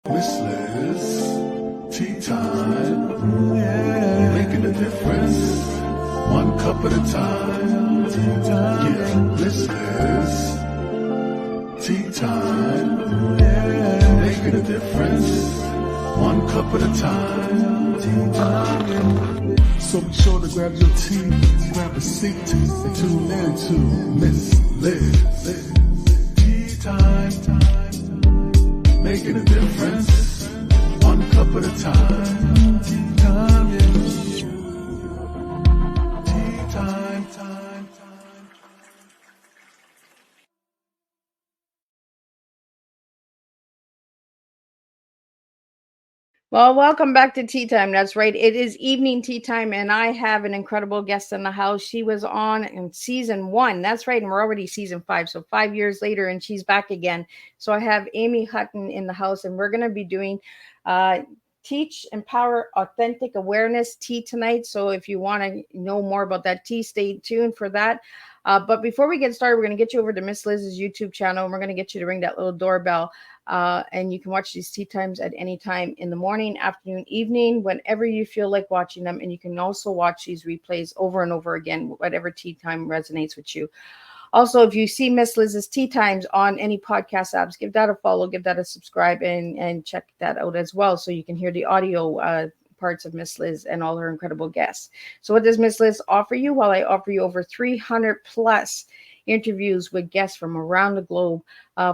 Miss Liz, tea time, yeah, making a difference, one cup at a time, tea time, yeah, Miss Liz, tea time, yeah, making a difference, one cup at a time, tea time, yeah. So be sure to grab your tea, grab a seat, and tune in to Miss Liz, tea time. Making a difference, one cup at a time. Tea time, yeah. Tea time. Well, welcome back to Tea Time. That's right. It is evening tea time, and I have an incredible guest in the house. She was on in season one. That's right. And we're already season five. So 5 years later, and she's back again. So I have Aime Hutton in the house, and we're going to be doing uh, Teach, Empower, Authentic Awareness tea tonight. So if you want to know more about that tea, stay tuned for that. But before we get started, we're going to get you over to Miss Liz's YouTube channel, and we're going to get you to ring that little doorbell. And you can watch these tea times at any time in the morning, afternoon, evening, whenever you feel like watching them. And you can also watch these replays over and over again, whatever tea time resonates with you. Also, if you see Miss Liz's Tea Times on any podcast apps, give that a follow, give that a subscribe, and check that out as well so you can hear the audio parts of Miss Liz and all her incredible guests. So what does Miss Liz offer you? Well, I offer you over 300 plus interviews with guests from around the globe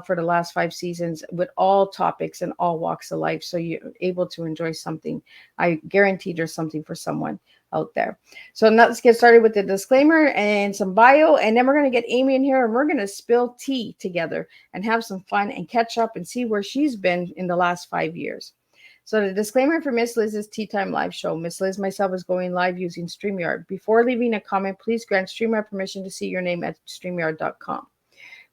for the last 5 seasons with all topics and all walks of life. So you're able to enjoy something. I guarantee there's something for someone out there. So now let's get started with the disclaimer and some bio, and then we're going to get Aime in here and we're going to spill tea together and have some fun and catch up and see where she's been in the last 5 years. So the disclaimer for Miss Liz's Tea Time live show. Miss Liz myself is going live using StreamYard. Before leaving a comment, please grant StreamYard permission to see your name at StreamYard.com.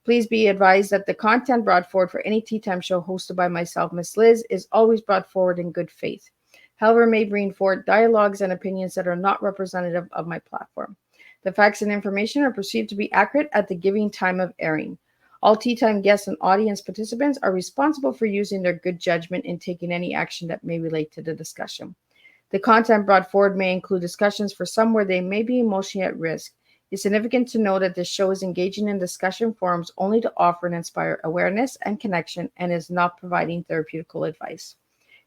Please be advised that the content brought forward for any Tea Time show hosted by myself, Miss Liz, is always brought forward in good faith. However, may bring forward dialogues and opinions that are not representative of my platform. The facts and information are perceived to be accurate at the giving time of airing. All Tea Time guests and audience participants are responsible for using their good judgment in taking any action that may relate to the discussion. The content brought forward may include discussions for some where they may be emotionally at risk. It's significant to know that this show is engaging in discussion forums only to offer and inspire awareness and connection and is not providing therapeutical advice.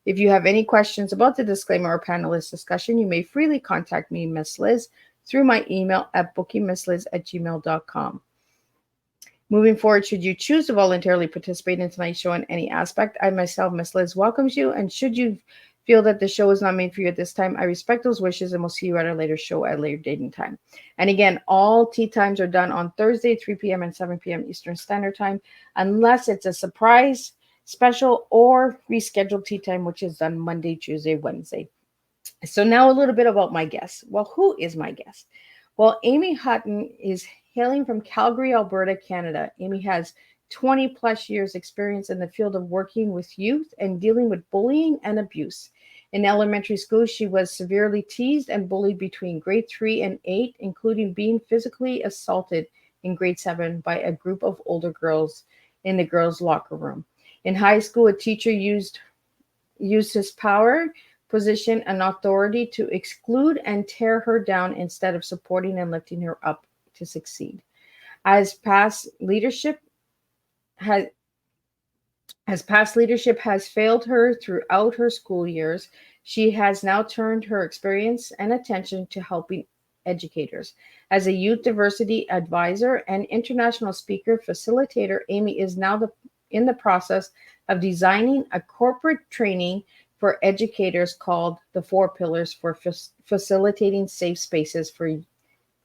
If you have any questions about the disclaimer or panelist discussion, you may freely contact me, Miss Liz, through my email at bookingmissliz@gmail.com. Moving forward, should you choose to voluntarily participate in tonight's show in any aspect, I myself, Miss Liz, welcomes you. And should you feel that the show is not made for you at this time, I respect those wishes and we'll see you at a later show at a later date and time. And again, all tea times are done on Thursday, 3 p.m. and 7 p.m. Eastern Standard Time, unless it's a surprise, special, or rescheduled tea time, which is done Monday, Tuesday, Wednesday. So now a little bit about my guest. Well, who is my guest? Well, Aime Hutton is hailing from Calgary, Alberta, Canada. Aime has 20 plus years experience in the field of working with youth and dealing with bullying and abuse. In elementary school, she was severely teased and bullied between grade 3 and 8, including being physically assaulted in grade 7 by a group of older girls in the girls' locker room. In high school, a teacher used his power, position, and authority to exclude and tear her down instead of supporting and lifting her up to succeed. As past leadership has as past leadership has failed her throughout her school years, she has now turned her experience and attention to helping educators. As a youth diversity advisor and international speaker facilitator, Aime is now in the process of designing a corporate training for educators called the Four Pillars for Facilitating Safe Spaces for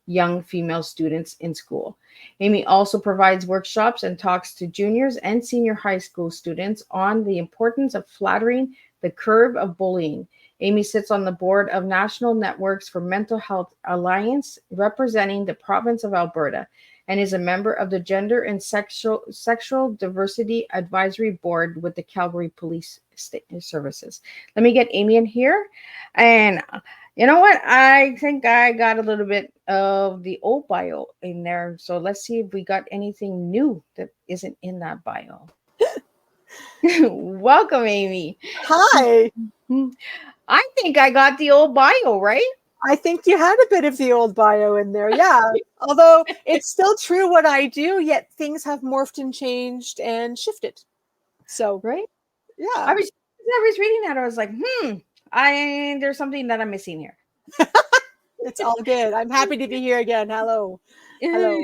young female students in school. Aime also provides workshops and talks to juniors and senior high school students on the importance of flattering the curve of bullying. Aime sits on the board of National Networks for Mental Health Alliance, representing the province of Alberta, and is a member of the Gender and Sexual Diversity Advisory Board with the Calgary Police Services. Let me get Aime in here. And you know what? I think I got a little bit of the old bio in there. So let's see if we got anything new that isn't in that bio. Welcome, Amy. Hi. I think I got the old bio, right? I think you had a bit of the old bio in there. Yeah. Although it's still true what I do, yet things have morphed and changed and shifted. So, Right? yeah. I was reading that. I was like, I there's something that I'm missing here. It's all good. I'm happy to be here again. Hello. Hello.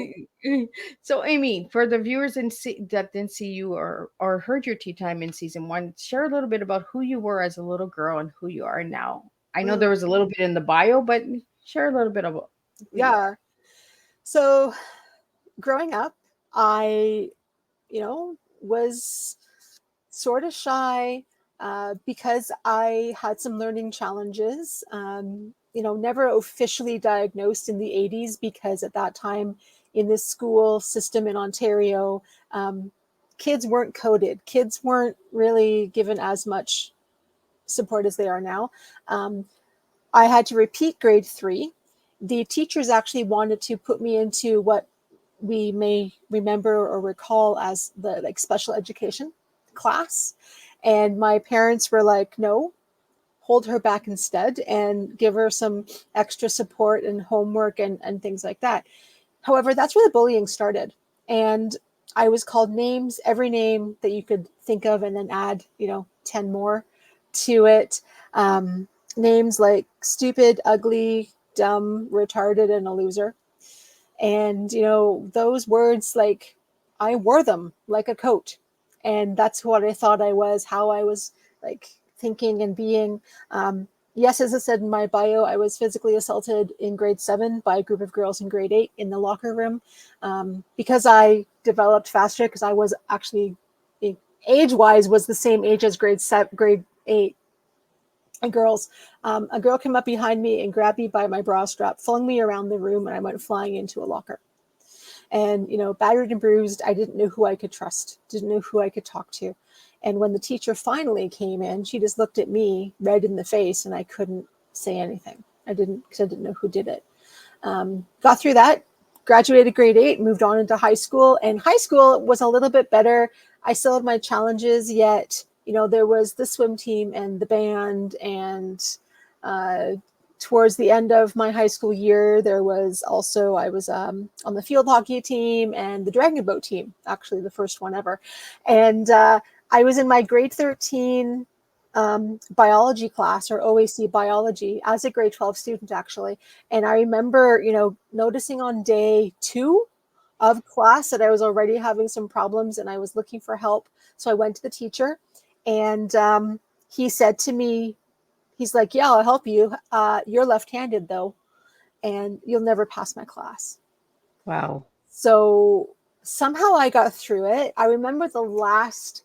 So, Amy, for the viewers that didn't see you or heard your tea time in season one, share a little bit about who you were as a little girl and who you are now. I know there Mm, was a little bit in the bio, but share a little bit about who you are. yeah. So, growing up, I, was sort of shy because I had some learning challenges. Never officially diagnosed in the 80s because at that time in this school system in Ontario, kids weren't coded. Kids weren't really given as much support as they are now. Um, I had to repeat grade 3. The teachers actually wanted to put me into what we may remember or recall as the special education class. And my parents were like, no, hold her back instead and give her some extra support and homework and things like that. However, that's where the bullying started. And I was called names, every name that you could think of, and then add, 10 more to it. Names like stupid, ugly, dumb, retarded, and a loser. And, those words, like, I wore them like a coat. And that's what I thought I was, how I was like thinking and being. Yes, as I said in my bio, I was physically assaulted in grade 7 by a group of girls in grade 8 in the locker room because I developed faster, because I was actually, age-wise, was the same age as grade 8 girls. A girl came up behind me and grabbed me by my bra strap, flung me around the room, and I went flying into a locker. And, battered and bruised, I didn't know who I could trust, didn't know who I could talk to. And when the teacher finally came in, she just looked at me, red in the face, and I couldn't say anything. Because I didn't know who did it. Got through that, graduated grade 8, moved on into high school. And high school was a little bit better. I still had my challenges, yet, there was the swim team and the band. And towards the end of my high school year, there was also, I was on the field hockey team and the dragon boat team, actually the first one ever. And I was in my grade 13 biology class, or OAC biology, as a grade 12 student, actually. And I remember, noticing on day 2 of class that I was already having some problems and I was looking for help. So I went to the teacher, and he said to me, he's like, yeah, I'll help you. You're left-handed though, and you'll never pass my class. Wow. So somehow I got through it. I remember the last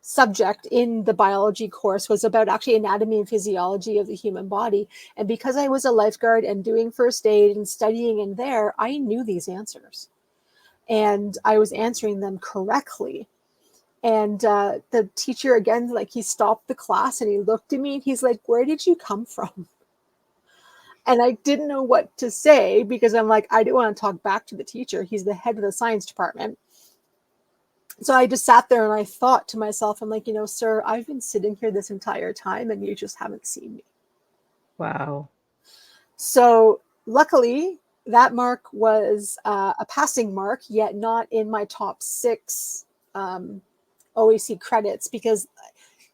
subject in the biology course was about actually anatomy and physiology of the human body. And because I was a lifeguard and doing first aid and studying in there, I knew these answers. And I was answering them correctly. And the teacher, again, like, he stopped the class and he looked at me and he's like, where did you come from? And I didn't know what to say, because I'm like, I didn't want to talk back to the teacher. He's the head of the science department. So I just sat there and I thought to myself, I'm like, sir, I've been sitting here this entire time and you just haven't seen me. Wow. So luckily, that mark was a passing mark, yet not in my top 6 OAC credits, because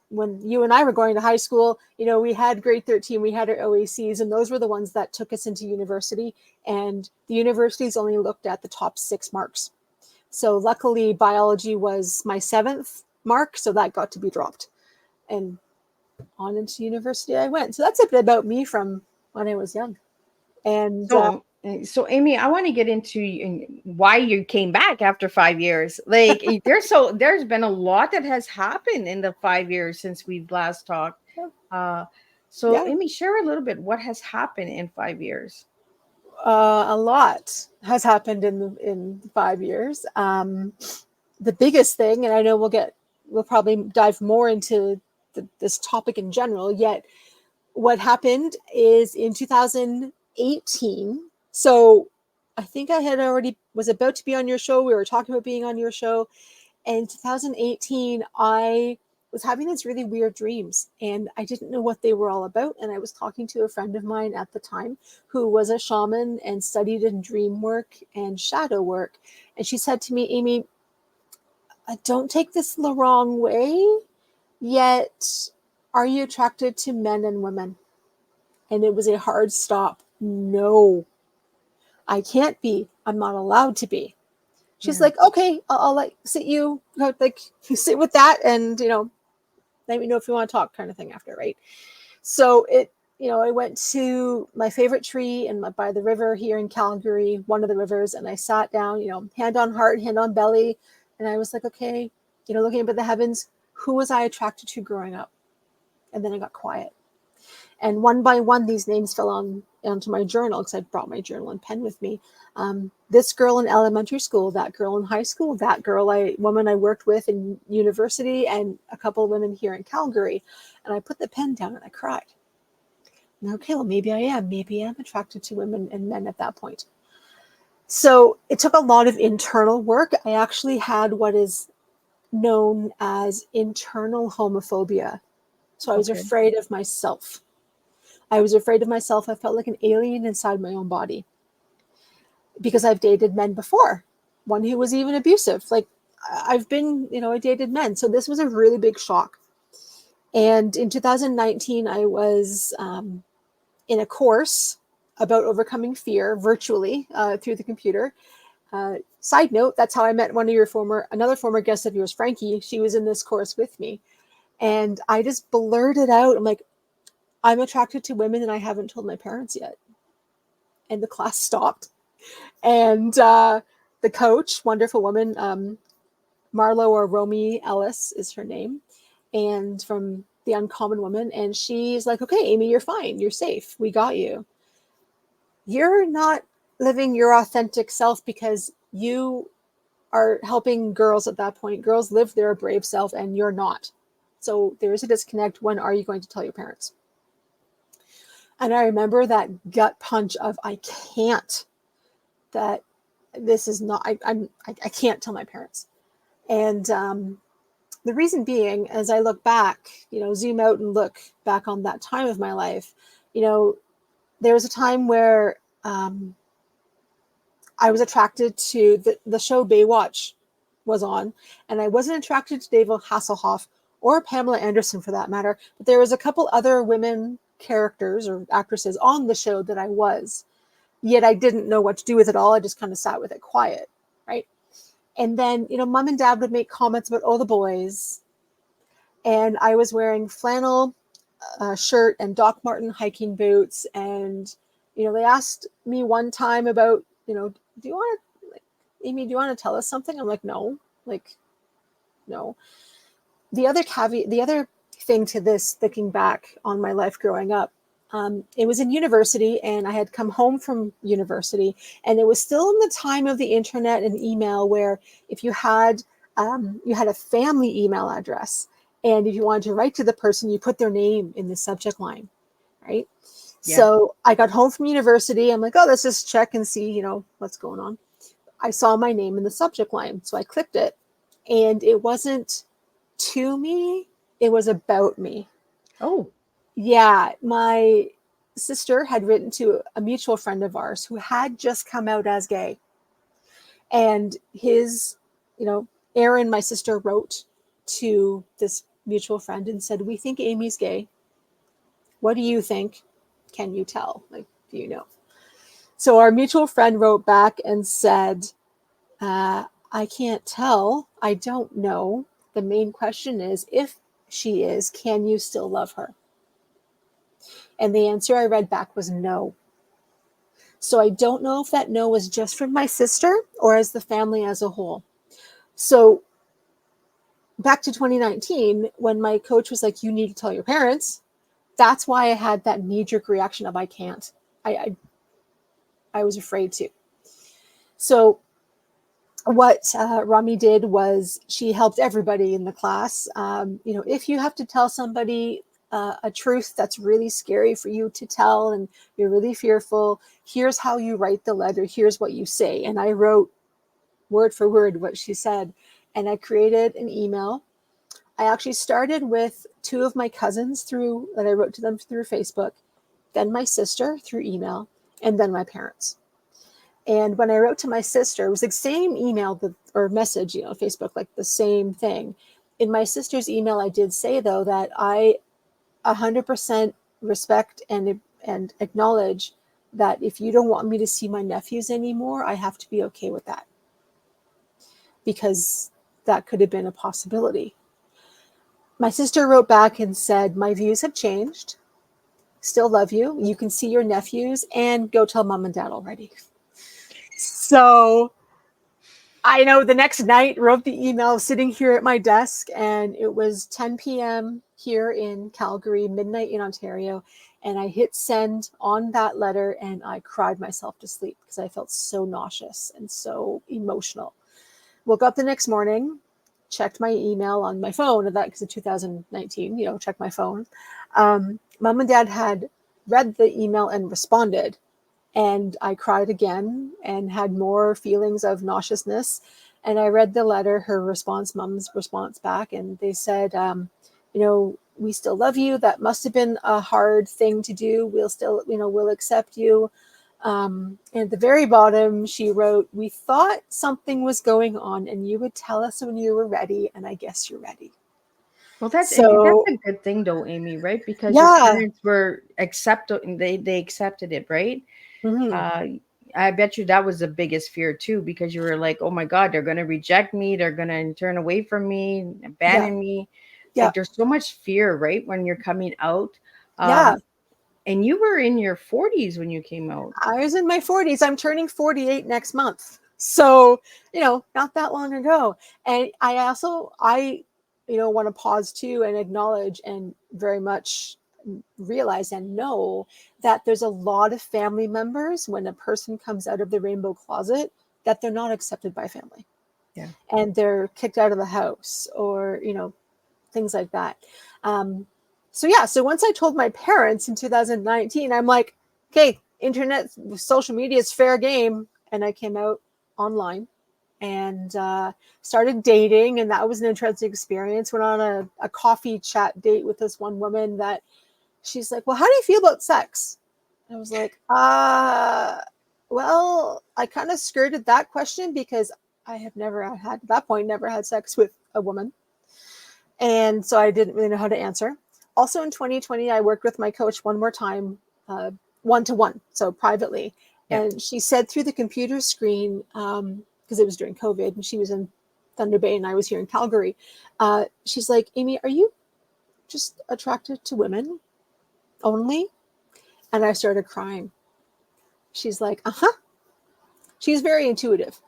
when you and I were going to high school, we had grade 13, we had our OACs, and those were the ones that took us into university. And the universities only looked at the top 6 marks. So luckily, biology was my 7th mark, so that got to be dropped. And on into university I went. So that's a bit about me from when I was young. And So Amy, I want to get into why you came back after 5 years. Like, there's been a lot that has happened in the 5 years since we've last talked. So yeah, Amy, share a little bit what has happened in 5 years. a lot has happened in 5 years. The biggest thing, and I know we'll probably dive more into this topic in general, yet what happened is in 2018. So I think I had already was about to be on your show. We were talking about being on your show. And in 2018, I was having these really weird dreams and I didn't know what they were all about. And I was talking to a friend of mine at the time who was a shaman and studied in dream work and shadow work. And she said to me, Aime, don't take this the wrong way, yet are you attracted to men and women? And it was a hard stop. No, I can't be. I'm not allowed to be. She's like, okay, I'll like sit you, like you sit with that, and let me know if you want to talk, kind of thing after, right? So I went to my favorite tree by the river here in Calgary, one of the rivers, and I sat down, hand on heart, hand on belly, and I was like, okay, looking up at the heavens, who was I attracted to growing up? And then I got quiet. And one by one, these names fell onto my journal because I brought my journal and pen with me. This girl in elementary school, that girl in high school, that woman I worked with in university, and a couple of women here in Calgary. And I put the pen down and I cried. And okay, well, maybe I am. Maybe I'm attracted to women and men at that point. So it took a lot of internal work. I actually had what is known as internal homophobia. So I was afraid of myself. I was afraid of myself. I felt like an alien inside my own body because I've dated men before, one who was even abusive. Like I've been, I dated men. So this was a really big shock. And in 2019, I was in a course about overcoming fear virtually through the computer. Side note, that's how I met another former guest of yours, Frankie. She was in this course with me. And I just blurted out, I'm like, I'm attracted to women and I haven't told my parents yet. And the class stopped. And the coach, wonderful woman, Marlo or Romy Ellis is her name, and from The Uncommon Woman. And she's like, okay, Aime, you're fine. You're safe. We got you. You're not living your authentic self because you are helping girls at that point. Girls live their brave self and you're not. So there is a disconnect. When are you going to tell your parents? And I remember that gut punch of, I can't, that this is not, I can't tell my parents. And the reason being, as I look back, zoom out and look back on that time of my life, there was a time where I was attracted to the show Baywatch was on, and I wasn't attracted to David Hasselhoff or Pamela Anderson for that matter, but there was a couple other women characters or actresses on the show that I was, yet I didn't know what to do with it all. I just kind of sat with it quiet, right? And then, mom and dad would make comments about, the boys. And I was wearing flannel shirt and Doc Marten hiking boots. And, they asked me one time about, do you want to, Aime, do you want to tell us something? I'm like, no, no. The other thing to this, thinking back on my life growing up, it was in university and I had come home from university, and it was still in the time of the internet and email where if you had a family email address, and if you wanted to write to the person, you put their name in the subject line, right? Yeah. So I got home from university. I'm like, let's just check and see, what's going on. I saw my name in the subject line. So I clicked it, and it wasn't to me, it was about me. Oh. Yeah, my sister had written to a mutual friend of ours who had just come out as gay. And his, Aaron, my sister, wrote to this mutual friend and said, we think Amy's gay. What do you think? Can you tell? Do you know? So our mutual friend wrote back and said, I can't tell. I don't know. The main question is, if she is, can you still love her? And the answer I read back was no. So I don't know if that no was just from my sister or as the family as a whole. So back to 2019, when my coach was like, you need to tell your parents, that's why I had that knee-jerk reaction of I can't. I was afraid to. So what Rami did was she helped everybody in the class. If you have to tell somebody a truth that's really scary for you to tell and you're really fearful, here's how you write the letter, here's what you say. And I wrote word for word what she said. and I created an email. I actually started with 2 of my cousins that I wrote to them through Facebook, then my sister through email, and then my parents. And when I wrote to my sister, it was the same email or message, Facebook, like the same thing. In my sister's email, I did say, though, that I 100% respect and acknowledge that if you don't want me to see my nephews anymore, I have to be okay with that, because that could have been a possibility. My sister wrote back and said, my views have changed. Still love you. You can see your nephews, and go tell mom and dad already. So I know the next night, wrote the email sitting here at my desk, and it was 10 p.m. here in Calgary, midnight in Ontario. And I hit send on that letter, and I cried myself to sleep because I felt so nauseous and so emotional. Woke up the next morning, checked my email on my phone, and that because of 2019, checked my phone. Mom and dad had read the email and responded. And I cried again and had more feelings of nauseousness. And I read the letter, mom's response back, and they said, we still love you. That must have been a hard thing to do. We'll still, we'll accept you. And at the very bottom, she wrote, we thought something was going on, and you would tell us when you were ready. And I guess you're ready. Well, that's a good thing, though, Amy, right? Because your parents were they accepted it, right? Mm-hmm. I bet you that was the biggest fear too, because you were like, oh my God, they're going to reject me. They're going to turn away from me, abandon me. Yeah. Like there's so much fear, right? When you're coming out. Yeah. And you were in your 40s when you came out. I was in my 40s. I'm turning 48 next month. So, not that long ago. And I also, want to pause too and acknowledge and very much realize and know that there's a lot of family members when a person comes out of the rainbow closet that they're not accepted by family. Yeah. And they're kicked out of the house or, things like that. So once I told my parents in 2019, I'm like, okay, internet, social media is fair game. And I came out online and started dating. And that was an interesting experience. Went on a coffee chat date with this one woman that she's like, well, how do you feel about sex? I was like, well, I kind of skirted that question because I have never had, at that point, never had sex with a woman. And so I didn't really know how to answer. Also in 2020, I worked with my coach one more time, one-to-one, so privately. Yeah. And she said through the computer screen, because it was during COVID, and she was in Thunder Bay and I was here in Calgary. She's like, Amy, are you just attracted to women only? And I started crying. She's like, uh-huh. She's very intuitive.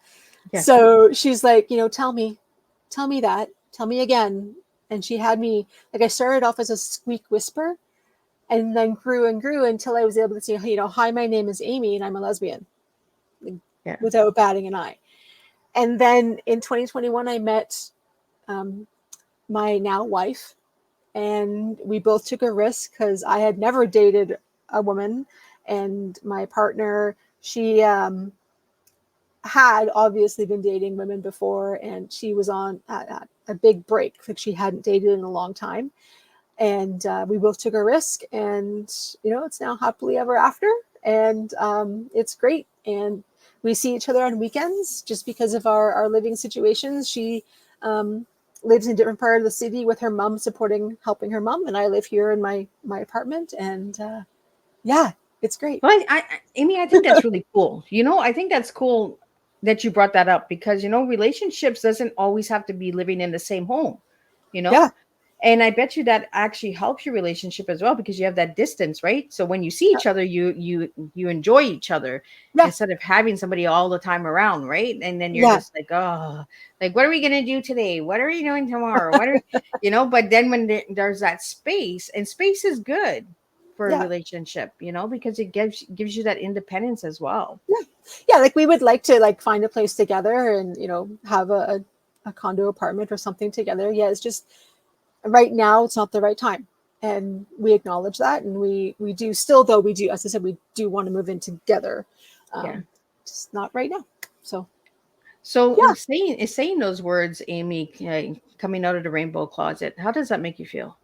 Yes. So she's like, tell me that. Tell me again. And she had me, like, I started off as a squeak whisper and then grew and grew until I was able to say, hi, my name is Amy and I'm a lesbian, without batting an eye. And then in 2021, I met my now wife, and we both took a risk because I had never dated a woman, and my partner, she had obviously been dating women before, and she was on a big break, like she hadn't dated in a long time. And we both took a risk, and it's now happily ever after, and it's great. And we see each other on weekends just because of our living situations. She lives in a different part of the city with her mom, helping her mom, and I live here in my apartment. And it's great. Well, Amy, I think that's really cool. I think that's cool that you brought that up because, relationships doesn't always have to be living in the same home, Yeah. And I bet you that actually helps your relationship as well because you have that distance, right? So when you see each other, you enjoy each other instead of having somebody all the time around, right? And then you're just like, oh, like, what are we going to do today? What are we doing tomorrow? What are, but then when there's that space, and space is good for a relationship, because it gives you that independence as well. Yeah. Like we would like to find a place together and, have a condo apartment or something together. Yeah. It's just right now it's not the right time. And we acknowledge that. And we do still, though we do, as I said, we do want to move in together. Just not right now. So. So Yeah. saying those words, Amy, coming out of the rainbow closet, how does that make you feel?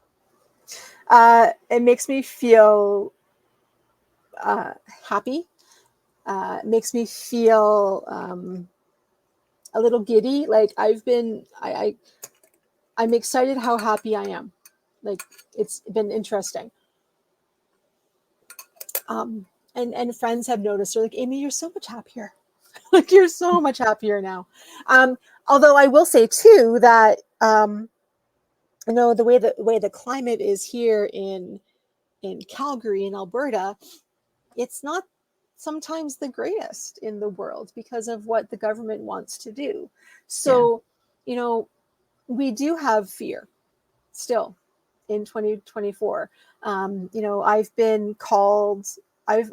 It makes me feel happy. It makes me feel a little giddy. Like I'm excited how happy I am. Like it's been interesting. Um, and friends have noticed. They're like, Amy, you're so much happier. Like you're so much happier now. Um, Although I will say too that the way the climate is here in Calgary in Alberta, it's not sometimes the greatest in the world because of what the government wants to do. Yeah. So, you know, we do have fear still in 2024. I've been called. I've.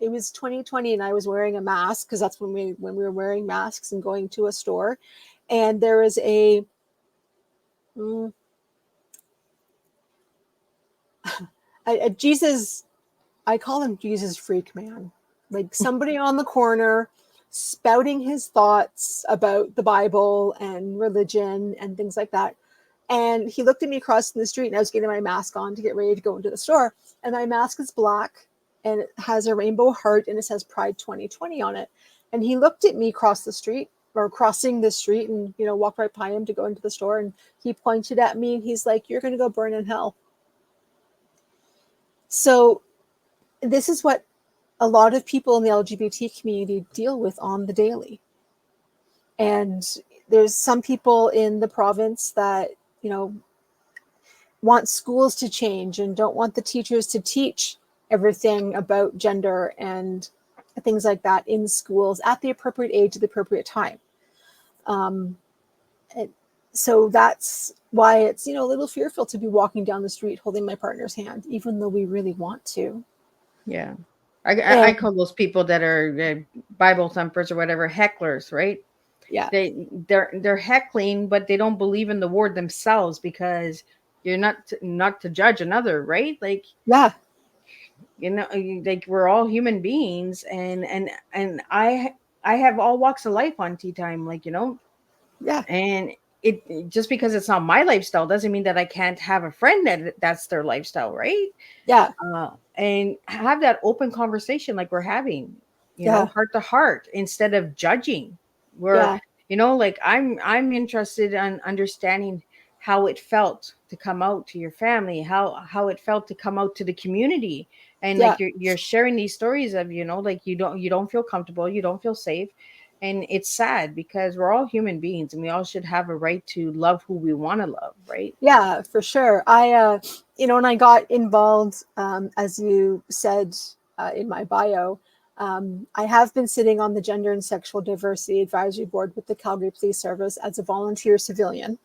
It was 2020, and I was wearing a mask because that's when we were wearing masks and going to a store, and there was mm, a Jesus. I call him Jesus freak man, like somebody on the corner spouting his thoughts about the Bible and religion and things like that. And he looked at me crossing the street, and I was getting my mask on to get ready to go into the store. And my mask is black, and it has a rainbow heart, and it says Pride 2020 on it. And he looked at me crossing the street, and walked right by him to go into the store. And he pointed at me, and he's like, "You're going to go burn in hell." So this is what a lot of people in the LGBT community deal with on the daily. And there's some people in the province that, want schools to change and don't want the teachers to teach everything about gender and things like that in schools at the appropriate age at the appropriate time. Um, so that's why it's, a little fearful to be walking down the street holding my partner's hand, even though we really want to. Yeah. I And call those people that are Bible thumpers or whatever hecklers, right? yeah, They're heckling, but they don't believe in the word themselves because you're not to judge another, right? Like yeah, like we're all human beings, and I have all walks of life on tea time, like yeah, and it just because it's not my lifestyle doesn't mean that I can't have a friend that's their lifestyle, right? yeah, And have that open conversation like we're having, yeah, heart to heart instead of judging. We're, yeah, like I'm interested in understanding how it felt to come out to your family, how it felt to come out to the community, and yeah. like you're sharing these stories of like you don't feel comfortable, you don't feel safe, and it's sad because we're all human beings and we all should have a right to love who we want to love, right? Yeah, for sure. When I got involved, as you said in my bio, I have been sitting on the Gender and Sexual Diversity Advisory Board with the Calgary Police Service as a volunteer civilian.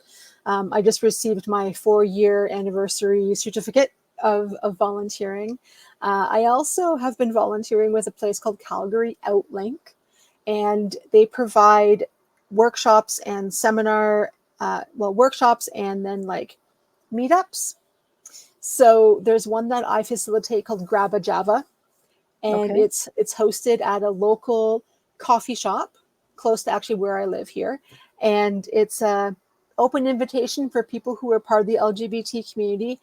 I just received my 4-year anniversary certificate of volunteering. I also have been volunteering with a place called Calgary Outlink, and they provide workshops and workshops and then like meetups. So there's one that I facilitate called Grab a Java, and Okay. it's hosted at a local coffee shop close to actually where I live here, and it's a open invitation for people who are part of the LGBT community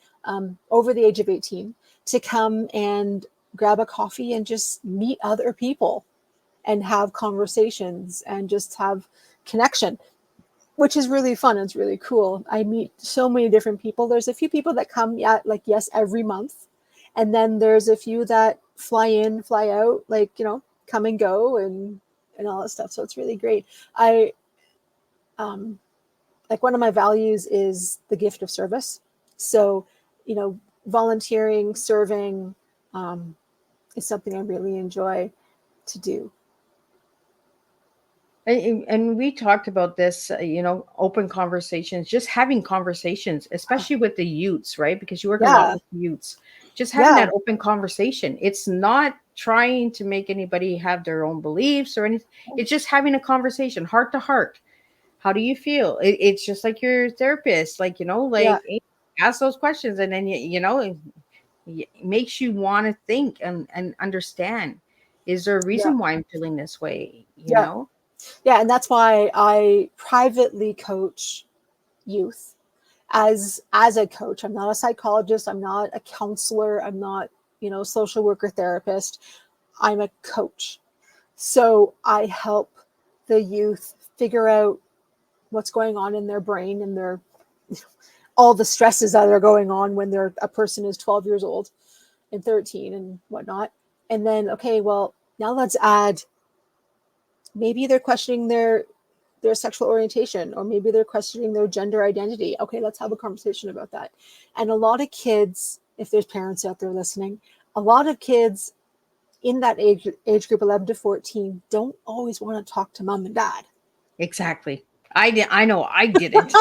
over the age of 18 to come and grab a coffee and just meet other people and have conversations and just have connection, which is really fun. It's really cool. I meet so many different people. There's a few people that come, yeah, like yes, every month, and then there's a few that fly in, fly out, like come and go and all that stuff. So it's really great. I like one of my values is the gift of service. So volunteering, serving is something I really enjoy to do. And we talked about this, open conversations, just having conversations, especially with the youths, right? Because you work a lot Yeah, with youths. Just having yeah, that open conversation. It's not trying to make anybody have their own beliefs or anything. It's just having a conversation, heart to heart. How do you feel? It's just like your therapist, like, yeah, like ask those questions, and then it makes you want to think and understand. Is there a yeah, reason why I'm feeling this way? yeah. Yeah, and that's why I privately coach youth as a coach. I'm not a psychologist, I'm not a counselor, I'm not, social worker therapist. I'm a coach. So I help the youth figure out what's going on in their brain and their all the stresses that are going on when a person is 12 years old and 13 and whatnot. And then, okay, well, now let's add, maybe they're questioning their sexual orientation, or maybe they're questioning their gender identity. Okay, let's have a conversation about that. And a lot of kids, if there's parents out there listening, a lot of kids in that age group 11 to 14 don't always want to talk to mom and dad. Exactly. I know I didn't.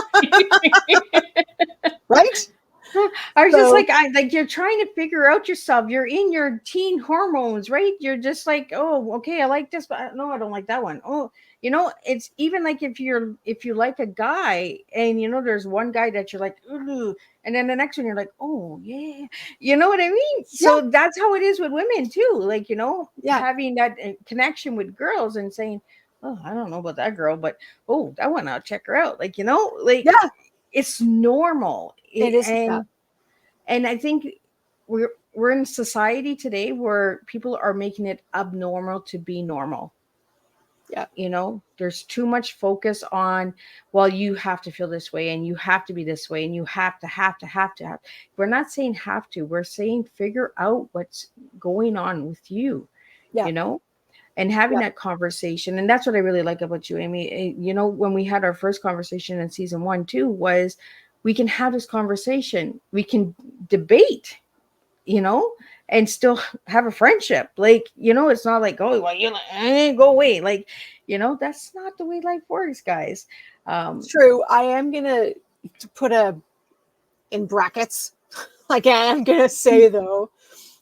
Right? I was just So, like you're trying to figure out yourself. You're in your teen hormones, right? You're just like, oh, okay, I like this, but no, I don't like that one. Oh, it's even like if you like a guy and there's one guy that you're like, ooh, and then the next one you're like, oh yeah, you know what I mean? So yeah, that's how it is with women too. Like, yeah, having that connection with girls and saying, oh, I don't know about that girl, but oh, that one, I'll check her out. Like, like yeah, it's normal. it is. Yeah, And I think we're in a society today where people are making it abnormal to be normal. yeah, There's too much focus on, well, you have to feel this way and you have to be this way and you have to. We're not saying have to. We're saying figure out what's going on with you, yeah, and having yeah, that conversation. And that's what I really like about you, Amy. When we had our first conversation in season 1 too, was we can have this conversation. We can debate, and still have a friendship. Like, it's not like, oh, well, go away. Like, that's not the way life works, guys. true. I am gonna put in brackets. Like, I'm gonna say though,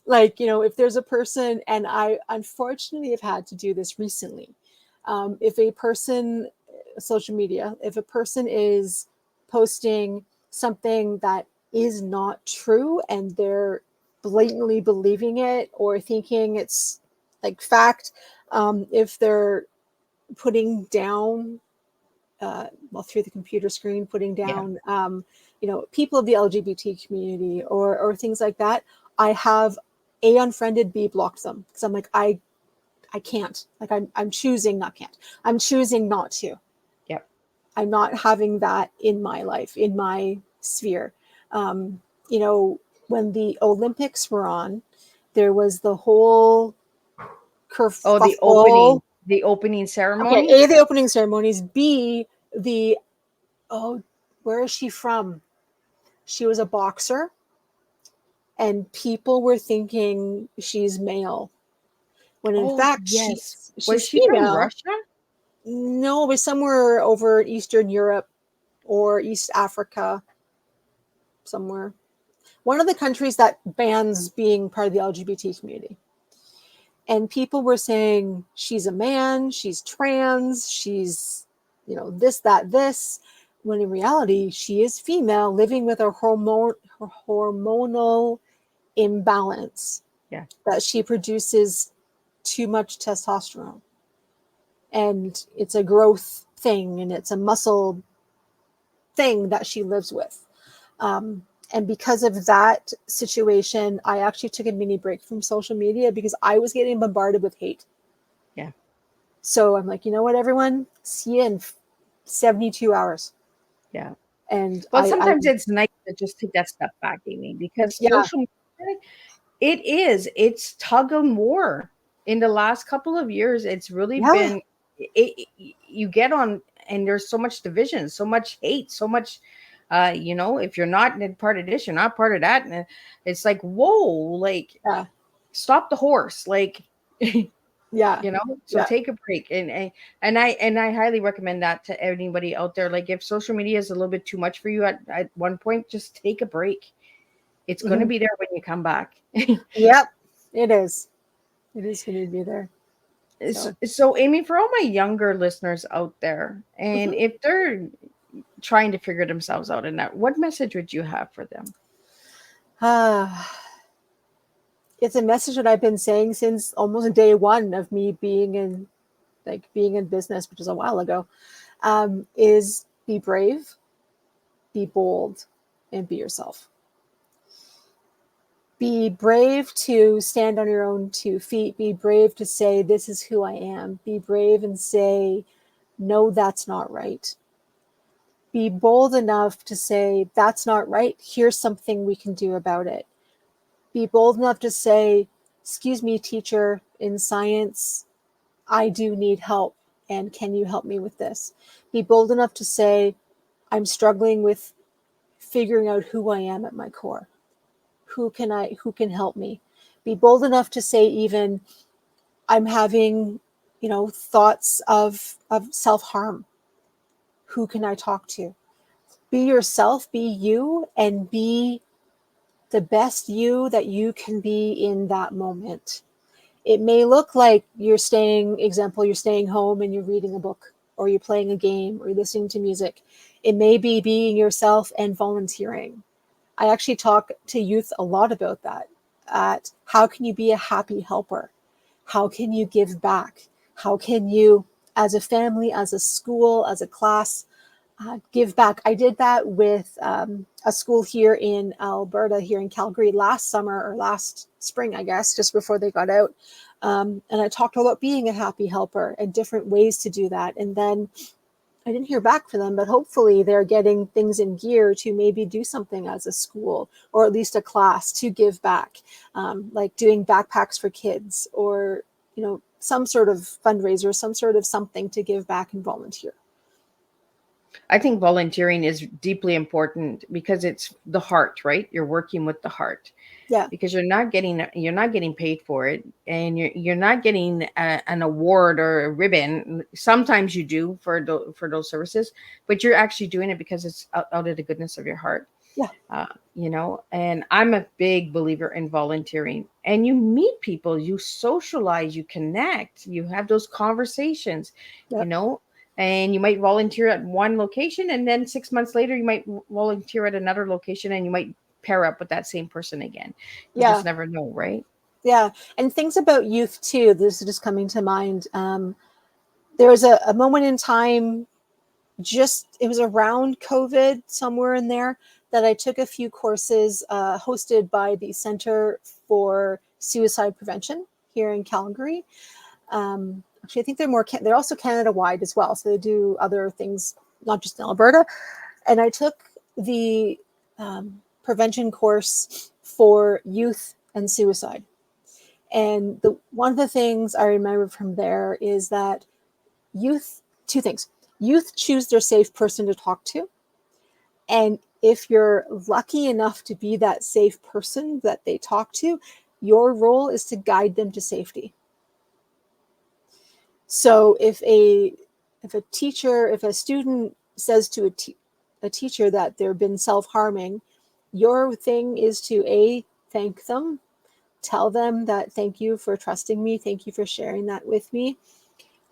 like, if there's a person, and I unfortunately have had to do this recently, if a person, social media, if a person is posting something that is not true and they're blatantly believing it or thinking it's like fact, if they're putting down, through the computer screen, putting yeah. down, people of the LGBT community or things like that, I have A, unfriended, B, blocked them, because I'm like, I can't. Like, I'm choosing not can't. I'm choosing not to. Yep. I'm not having that in my life, in my sphere. Um, when the Olympics were on, there was the whole Oh, kerfuffle. the opening Okay, ceremony. A, the opening ceremonies. B, the, oh, where is she from? She was a boxer, and people were thinking she's male, when in Oh, fact yes. Was she's she from female. Russia? No, it was somewhere over Eastern Europe or East Africa, somewhere. One of the countries that bans being part of the LGBT community. And people were saying she's a man, she's trans, she's, this, that, this. When in reality, she is female, living with her hormonal imbalance, Yeah. that she produces too much testosterone. And it's a growth thing, and it's a muscle thing that she lives with. And because of that situation, I actually took a mini break from social media because I was getting bombarded with hate. Yeah. So I'm like, you know what, everyone? See you in 72 hours. Yeah. And Well, I sometimes it's nice to just take that step back, Amy, because yeah, social media, it's tug of war. In the last couple of years, it's really yeah, been, you get on, and there's so much division, so much hate, so much, if you're not part of this, you're not part of that. And it's like, whoa, like, yeah, stop the horse. Like, yeah, so yeah. take a break. And I highly recommend that to anybody out there. Like, if social media is a little bit too much for you at one point, just take a break. It's going to Mhm. be there when you come back. Yep, it is. It is going to be there. so, So, so Amy, for all my younger listeners out there, and mhm. if they're trying to figure themselves out in that, what message would you have for them? It's a message that I've been saying since almost day one of me being in like being in business, which is a while ago, is be brave, be bold, and be yourself. Be brave to stand on your own 2 feet. Be brave to say, this is who I am. Be brave and say, no, that's not right. Be bold enough to say, that's not right. Here's something we can do about it. Be bold enough to say, excuse me, teacher, in science, I do need help. And can you help me with this? Be bold enough to say, I'm struggling with figuring out who I am at my core. Who can help me? Be bold enough to say, even, I'm having, thoughts of self-harm. Who can I talk to? Be yourself, be you, and be the best you that you can be in that moment. It may look like you're staying home and you're reading a book, or you're playing a game, or you're listening to music. It may be being yourself and volunteering. I actually talk to youth a lot about that. At how can you be a happy helper? How can you give back? How can you, as a family, as a school, as a class, give back? I did that with a school here in Alberta, here in Calgary, last summer or last spring, I guess, just before they got out. And I talked about being a happy helper and different ways to do that. And then I didn't hear back from them, but hopefully they're getting things in gear to maybe do something as a school, or at least a class, to give back, like doing backpacks for kids, or some sort of fundraiser, some sort of something to give back and volunteer. I think volunteering is deeply important because it's the heart, right? You're working with the heart. Yeah. Because you're not getting paid for it, and you're not getting an award or a ribbon. Sometimes you do for those services, but you're actually doing it because it's out of the goodness of your heart. Yeah. And I'm a big believer in volunteering. And you meet people, you socialize, you connect, you have those conversations. Yep. And you might volunteer at one location, and then 6 months later you might volunteer at another location, and you might pair up with that same person again. You just never know, right? Yeah. And things about youth too, this is just coming to mind. There was a moment in time, it was around COVID, somewhere in there, that I took a few courses hosted by the Center for Suicide Prevention here in Calgary. Actually, I think they're also Canada-wide as well. So they do other things, not just in Alberta. And I took the prevention course for youth and suicide. And one of the things I remember from there is that two things. Youth choose their safe person to talk to. And if you're lucky enough to be that safe person that they talk to, your role is to guide them to safety. So if a student says to a teacher that they've been self-harming, your thing is to thank them, tell them that thank you for trusting me, thank you for sharing that with me.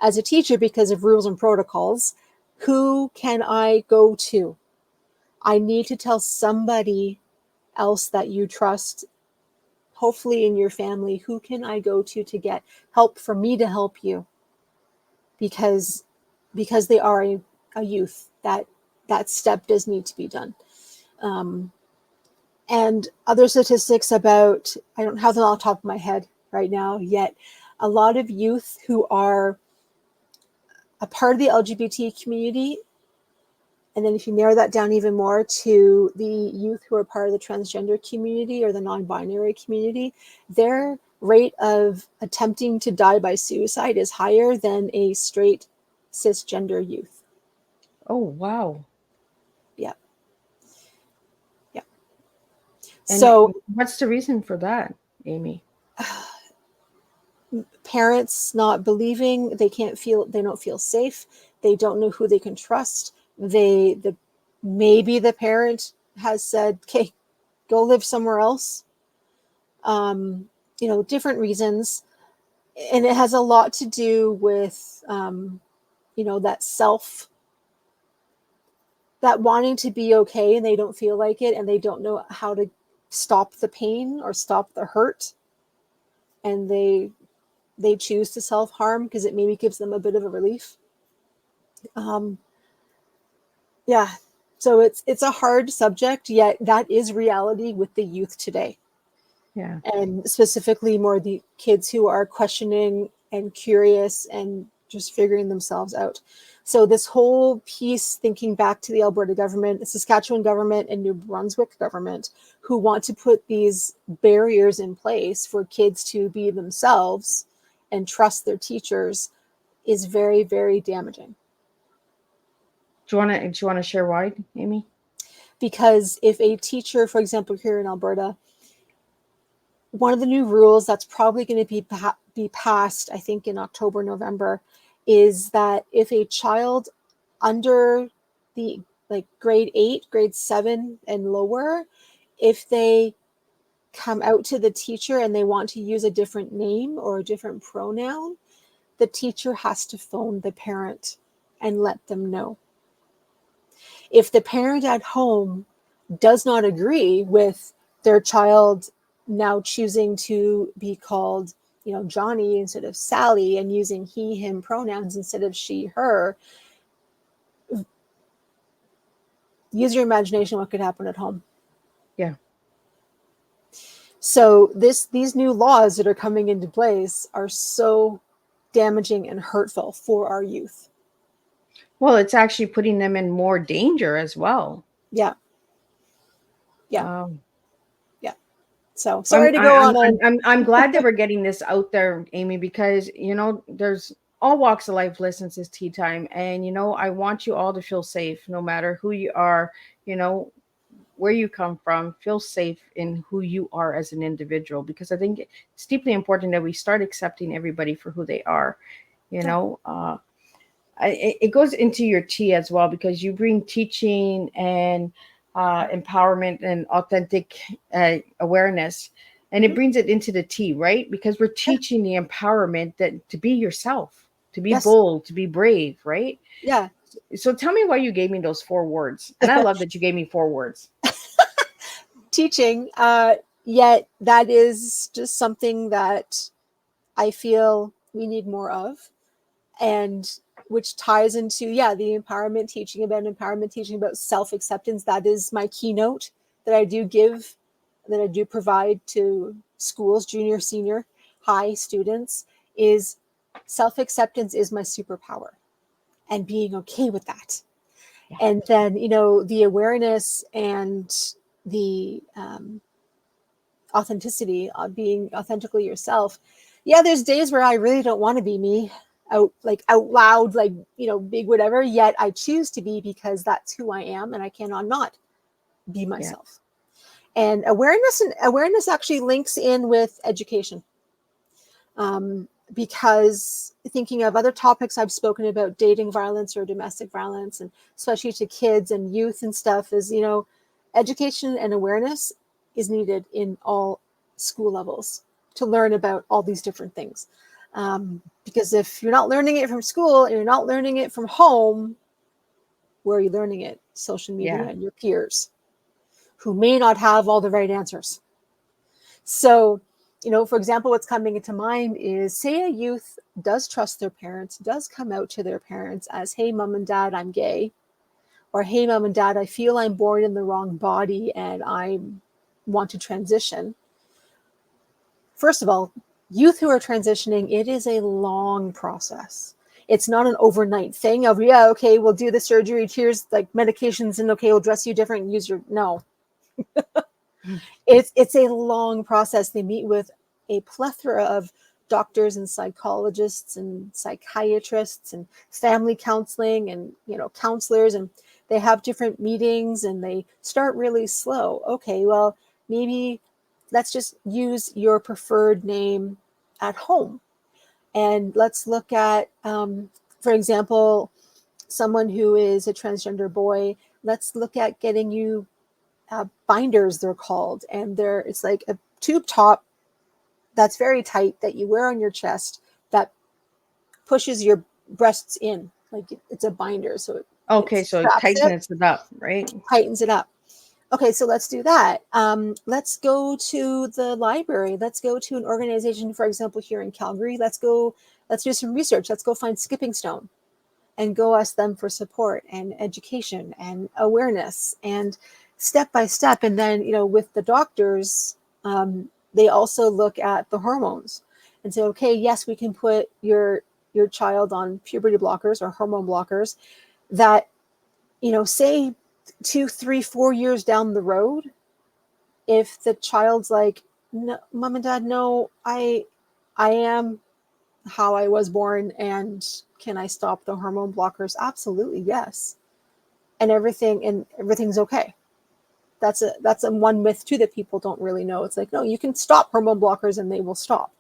As a teacher, because of rules and protocols, who can I go to? I need to tell somebody else that you trust, hopefully in your family. Who can I go to get help for me to help you? Because they are a youth, that step does need to be done. And other statistics about, I don't have them off the top of my head right now yet, a lot of youth who are a part of the LGBT community, and then if you narrow that down even more to the youth who are part of the transgender community or the non-binary community, their rate of attempting to die by suicide is higher than a straight cisgender youth. Oh, wow. Yeah. Yeah. And so what's the reason for that, Amy? Parents not believing, they don't feel safe, they don't know who they can trust. Maybe the parent has said, okay, go live somewhere else. Different reasons. And it has a lot to do with, that wanting to be okay, and they don't feel like it, and they don't know how to stop the pain or stop the hurt. And they they choose to self-harm because it maybe gives them a bit of a relief. Yeah, so it's a hard subject, yet that is reality with the youth today. Yeah. And specifically more the kids who are questioning and curious and just figuring themselves out. So this whole piece, thinking back to the Alberta government, the Saskatchewan government, and New Brunswick government, who want to put these barriers in place for kids to be themselves and trust their teachers, is very, very damaging. Do you want to share why, Amy? Because if a teacher, for example, here in Alberta, one of the new rules that's probably going to be passed, I think in October, November, is that if a child under the like grade 8, grade 7 and lower, if they come out to the teacher and they want to use a different name or a different pronoun, the teacher has to phone the parent and let them know. If the parent at home does not agree with their child now choosing to be called, Johnny instead of Sally, and using he, him pronouns instead of she, her, use your imagination what could happen at home. Yeah. So these new laws that are coming into place are so damaging and hurtful for our youth. Well, it's actually putting them in more danger as well. Yeah. Yeah. So sorry to go on. I'm glad that we're getting this out there, Amy, because there's all walks of life listens to Tea Time, and I want you all to feel safe, no matter who you are, where you come from. Feel safe in who you are as an individual, because I think it's deeply important that we start accepting everybody for who they are. It goes into your tea as well, because you bring teaching and empowerment and authentic awareness, and it brings it into the tea, right? Because we're teaching the empowerment that to be yourself, to be bold, to be brave, right? Yeah. So tell me why you gave me those 4 words, and I love that you gave me 4 words. Teaching, yet that is just something that I feel we need more of, and which ties into the empowerment teaching, about self-acceptance. That is my keynote that I do give, that I do provide to schools, junior, senior, high students, is self-acceptance is my superpower, and being okay with that. Yeah. And then the awareness and the authenticity of being authentically yourself. Yeah, there's days where I really don't want to be me out loud, big whatever, yet I choose to be, because that's who I am and I cannot not be myself. Yeah. And awareness actually links in with education. Because thinking of other topics I've spoken about, dating violence or domestic violence, and especially to kids and youth and stuff, is, education and awareness is needed in all school levels to learn about all these different things. Because if you're not learning it from school and you're not learning it from home, where are you learning it? Social media and your peers, who may not have all the right answers. So, for example, what's coming into mind is, say a youth does trust their parents, does come out to their parents as, hey, mom and dad, I'm gay. Or, hey, mom and dad, I feel I'm born in the wrong body and I want to transition. First of all, youth who are transitioning, it is a long process. It's not an overnight thing of, okay, we'll do the surgery, here's like medications, and okay, we'll dress you different, no. It's a long process. They meet with a plethora of doctors and psychologists and psychiatrists and family counseling and counselors, and they have different meetings, and they start really slow. Okay, well, maybe let's just use your preferred name at home, and let's look at, for example, someone who is a transgender boy. Let's look at getting you binders, they're called, and it's like a tube top that's very tight that you wear on your chest that pushes your breasts in, like it's a binder. So it tightens it up, right? Tightens it up. Okay, so let's do that. Let's go to the library. Let's go to an organization, for example, here in Calgary. Let's do some research. Let's go find Skipping Stone and go ask them for support and education and awareness and step by step. And then, with the doctors, they also look at the hormones and say, okay, yes, we can put your child on puberty blockers or hormone blockers that, say 2, 3, 4 years down the road, if the child's like, no, mom and dad, no, I am how I was born, and can I stop the hormone blockers? Absolutely, yes. And everything's okay. That's a one myth too that people don't really know. It's like, no, you can stop hormone blockers and they will stop,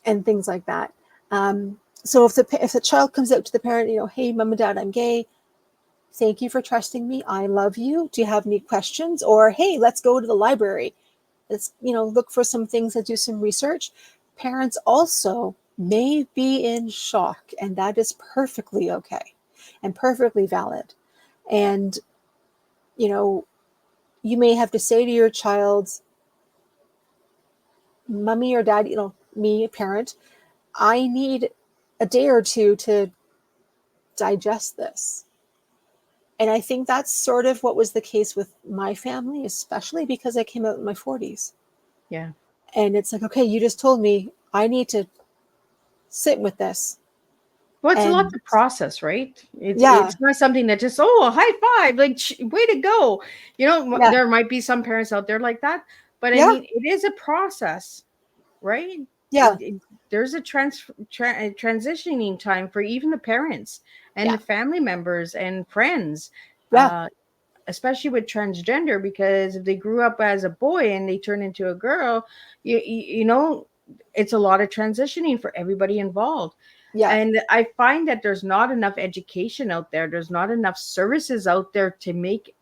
and things like that. So if the child comes out to the parent, hey, mom and dad, I'm gay. Thank you for trusting me. I love you. Do you have any questions? Or, hey, let's go to the library. Let's, look for some things and do some research. Parents also may be in shock, and that is perfectly okay and perfectly valid. And, you may have to say to your child, mommy or dad, me, a parent, I need a day or two to digest this. And I think that's sort of what was the case with my family, especially because I came out in my 40s. Yeah. And it's like, okay, you just told me I need to sit with this. Well, it's a lot And to process, right? yeah, It's not something that just, oh, high five, like way to go. yeah, There might be some parents out there like that, but I yeah, mean, it is a process, right? yeah, There's a transitioning time for even the parents and yeah, the family members and friends, yeah, uh, especially with transgender, because if they grew up as a boy and they turn into a girl, it's a lot of transitioning for everybody involved. yeah, And I find that there's not enough education out there. There's not enough services out there to make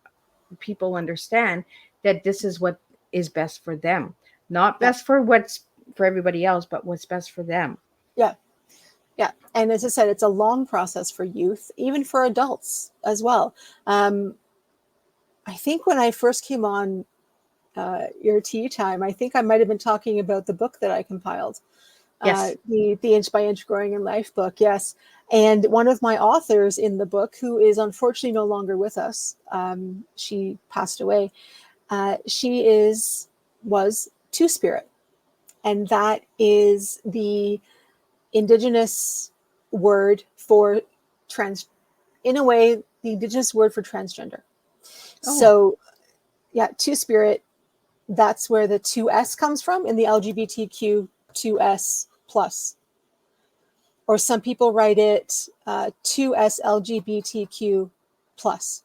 people understand that this is what is best for them. Not yeah, best for what's for everybody else, but what's best for them. yeah, yeah. And as I said, it's a long process for youth, even for adults as well. Um, I think when I first came on your tea time, I think I might have been talking about the book that I compiled, Yes. the Inch by Inch Growing in Life book. Yes. And one of my authors in the book, who is unfortunately no longer with us, she passed away. Was Two Spirit, and that is the indigenous word for trans. In a way, the indigenous word for transgender. Oh, So, yeah, Two Spirit. That's where the 2S comes from in the LGBTQ 2S plus. Or some people write it 2S LGBTQ plus.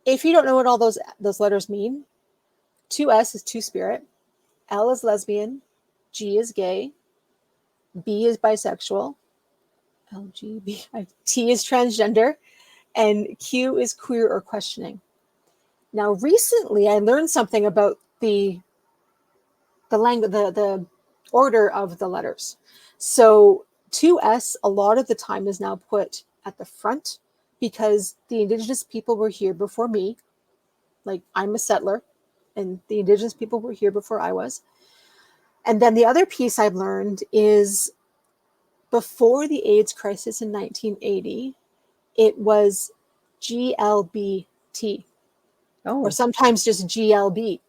If you don't know what all those letters mean, 2S is Two Spirit, L is lesbian, G is gay, B is bisexual, T is transgender, and Q is queer or questioning. Now, recently, I learned something about the language, the order of the letters. So 2S a lot of the time is now put at the front because the indigenous people were here before me. Like, I'm a settler, and the indigenous people were here before I was. And then the other piece I've learned is before the AIDS crisis in 1980, it was GLBT, or oh, sometimes just GLB.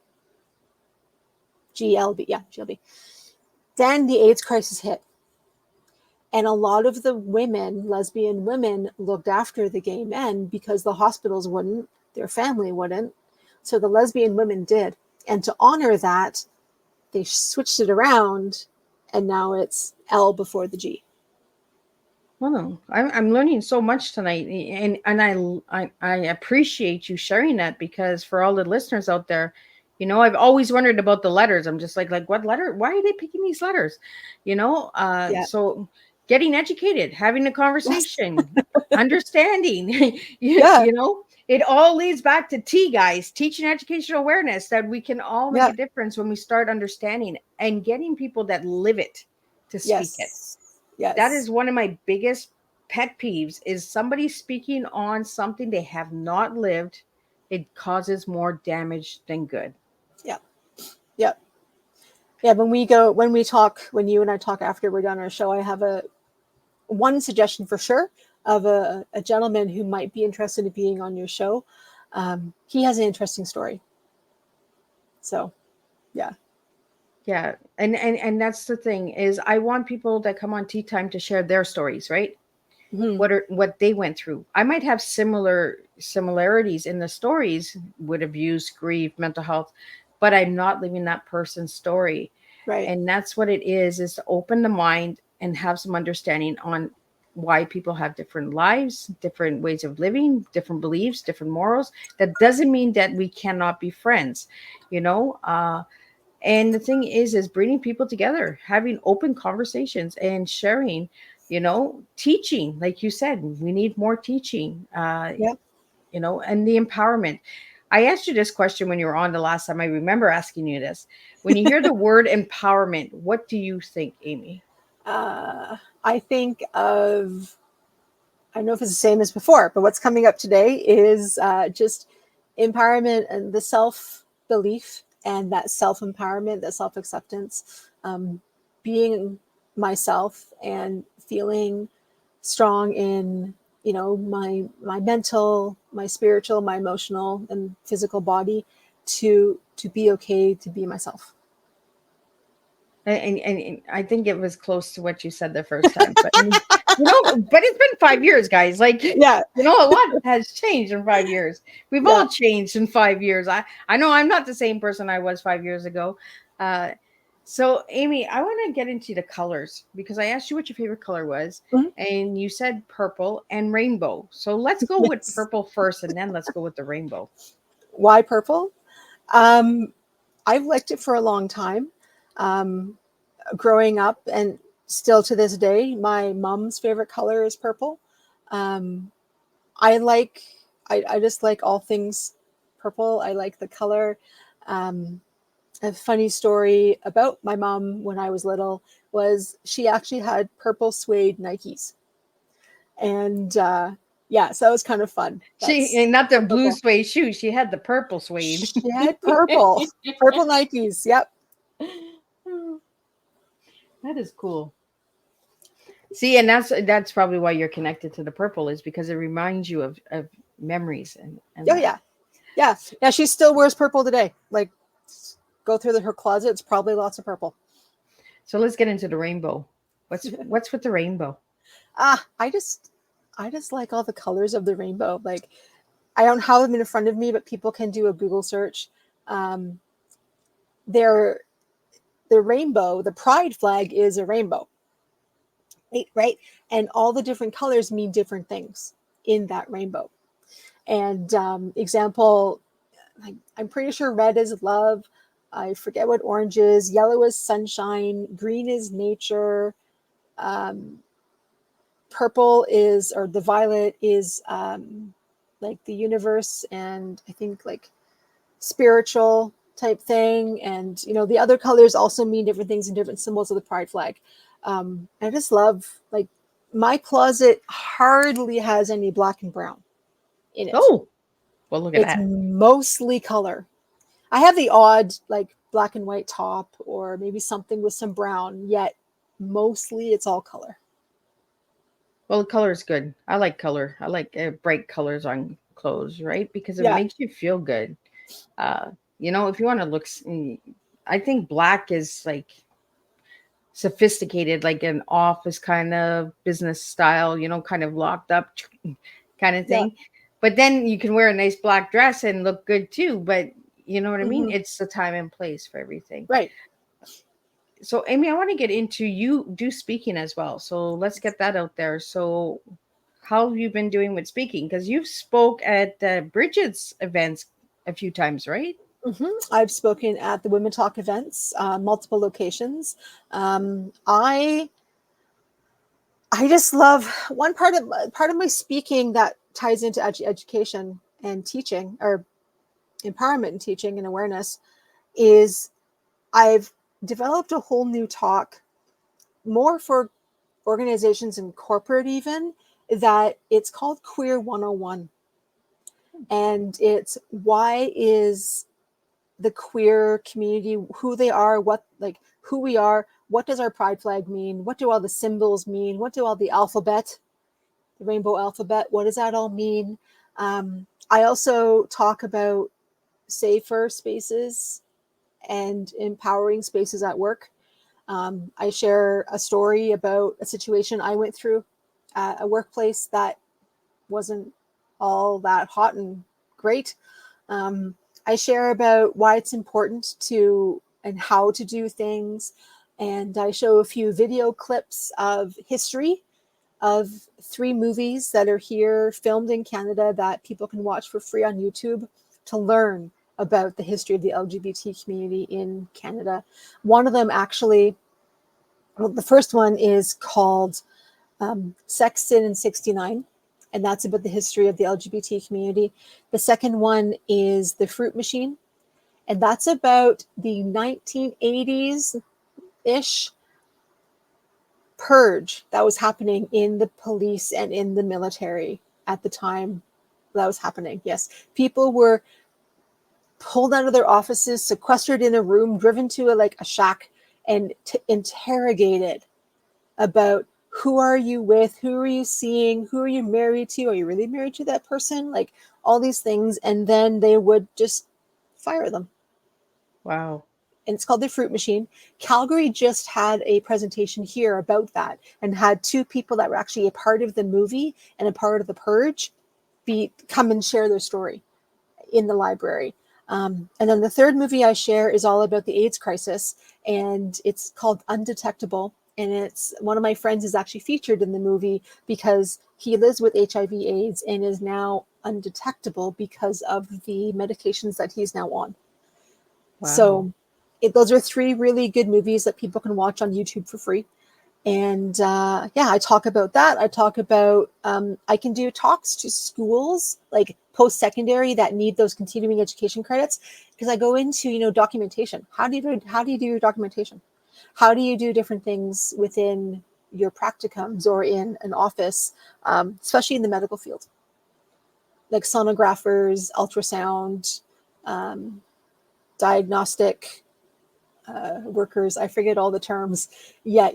GLB, yeah, GLB. Then the AIDS crisis hit. And a lot of the women, lesbian women, looked after the gay men because the hospitals wouldn't, their family wouldn't. So the lesbian women did. And to honor that, they switched it around, and now it's L before the G. well, I'm learning so much tonight, and I appreciate you sharing that, because for all the listeners out there, I've always wondered about the letters. I'm just like what letter? Why are they picking these letters? Yeah. So getting educated, having a Yes. conversation, understanding, Yeah. it all leads back to T, guys, teaching educational awareness, that we can all make Yeah. a difference when we start understanding and getting people that live it to speak it. Yes. That Yes. is one of my biggest pet peeves, is somebody speaking on something they have not lived, it causes more damage than good. Yeah. Yeah. Yeah. When you and I talk after we're done our show, I have one suggestion for sure of a gentleman who might be interested in being on your show. He has an interesting story. So, yeah. Yeah, and that's the thing is I want people that come on Tea Time to share their stories, right? Mhm. What they went through. I might have similarities in the stories with abuse, grief, mental health, but I'm not living that person's story. Right. And that's what it is to open the mind and have some understanding on why people have different lives, different ways of living, different beliefs, different morals. That doesn't mean that we cannot be friends, you know. And the thing is bringing people together, having open conversations and sharing, teaching. Like you said, we need more teaching, Yeah. and the empowerment. I asked you this question when you were on the last time. I remember asking you this. When you hear the word empowerment, what do you think, Amy? I think of, I don't know if it's the same as before, but what's coming up today is just empowerment and the self belief and that self empowerment, that self acceptance, being myself and feeling strong in, my mental, my spiritual, my emotional and physical body to be okay to be myself. And I think it was close to what you said the first time, but but it's been 5 years, guys. Like, Yeah. a lot has changed in 5 years. We've Yeah. all changed in 5 years. I know I'm not the same person I was 5 years ago. Uh, so, Amy, I want to get into the colors because I asked you what your favorite color was, Mhm. and you said purple and rainbow. So let's go with Yes. purple first, and then let's go with the rainbow. Why purple? Um, I've liked it for a long time. Um, Growing up and still to this day, my mom's favorite color is purple. Um, I like, I just like all things purple. I like the color. Um, a funny story about my mom when I was little was she actually had purple suede Nikes. And yeah, so that was kind of fun. She That's and not the blue purple. suede shoes. She had the purple suede. She had purple Nikes. Yep. That is cool. See, and that's probably why you're connected to the purple is because it reminds you of memories and Oh that. yeah. Yeah. Yeah. She still wears purple today. Like, go through her closet. It's probably lots of purple. So let's get into the rainbow. What's with the rainbow? I just like all the colors of the rainbow. Like, I don't have them in front of me, but people can do a Google search. Um, they're the rainbow, the pride flag is a rainbow, right? And all the different colors mean different things in that rainbow. And example, I'm pretty sure red is love. I forget what orange is. Yellow is sunshine. Green is nature. Um, Purple is, or the violet is like the universe, and I think like spiritual type thing. And the other colors also mean different things and different symbols of the pride flag. I just love, like, my closet hardly has any black and brown in it. Oh, well, look at It's that. mostly color. I have the odd like black and white top or maybe something with some brown, yet mostly it's all color. Well, the color is good. I like color. I like bright colors on clothes, right? Because it Yeah. makes you feel good. Uh, if you want to I think black is like sophisticated, like an office kind of business style, kind of locked up kind of Yeah. thing. But then you can wear a nice black dress and look good too. But you know what I mean? Hmm. It's the time and place for everything. Right. So, Amy, I want to get into you do speaking as well. So let's get that out there. So, how have you been doing with speaking? Because you've spoke at Bridget's events a few times, right? I've spoken at the Women Talk events, multiple locations. I just love one part of my speaking that ties into education and teaching, or empowerment and teaching and awareness, is I've developed a whole new talk more for organizations and corporate, even, that it's called Queer 101. And it's, why is the queer community who they are, who we are, what does our pride flag mean, what do all the symbols mean, what do all the rainbow alphabet, what does that all mean? I also talk about safer spaces and empowering spaces at work. I share a story about a situation I went through at a workplace that wasn't all that hot and great. I share about why it's important to and how to do things. And I show a few video clips of history of 3 movies that are here filmed in Canada that people can watch for free on YouTube to learn about the history of the LGBT community in Canada. One of them actually, well, the first one is called Sex, Sin, and 69. And that's about the history of the LGBT community. The second one is The Fruit Machine. And that's about the 1980s-ish purge that was happening in the police and in the military at the time that was happening. Yes, people were pulled out of their offices, sequestered in a room, driven to a shack, and interrogated about, who are you with, who are you seeing, who are you married to, are you really married to that person, like all these things. And then they would just fire them. Wow. And it's called The Fruit Machine. Calgary just had a presentation here about that, and had 2 people that were actually a part of the movie and a part of the purge come and share their story in the library. And then the third movie I share is all about the AIDS crisis, and it's called Undetectable. And it's, one of my friends is actually featured in the movie because he lives with HIV/AIDS and is now undetectable because of the medications that he's now on. Wow. So those are 3 really good movies that people can watch on YouTube for free. And I talk about that. I talk about, I can do talks to schools, like post-secondary, that need those continuing education credits, because I go into, documentation. How do you do your documentation? How do you do different things within your practicums or in an office, especially in the medical field, like sonographers, ultrasound, diagnostic workers. I forget all the terms yet,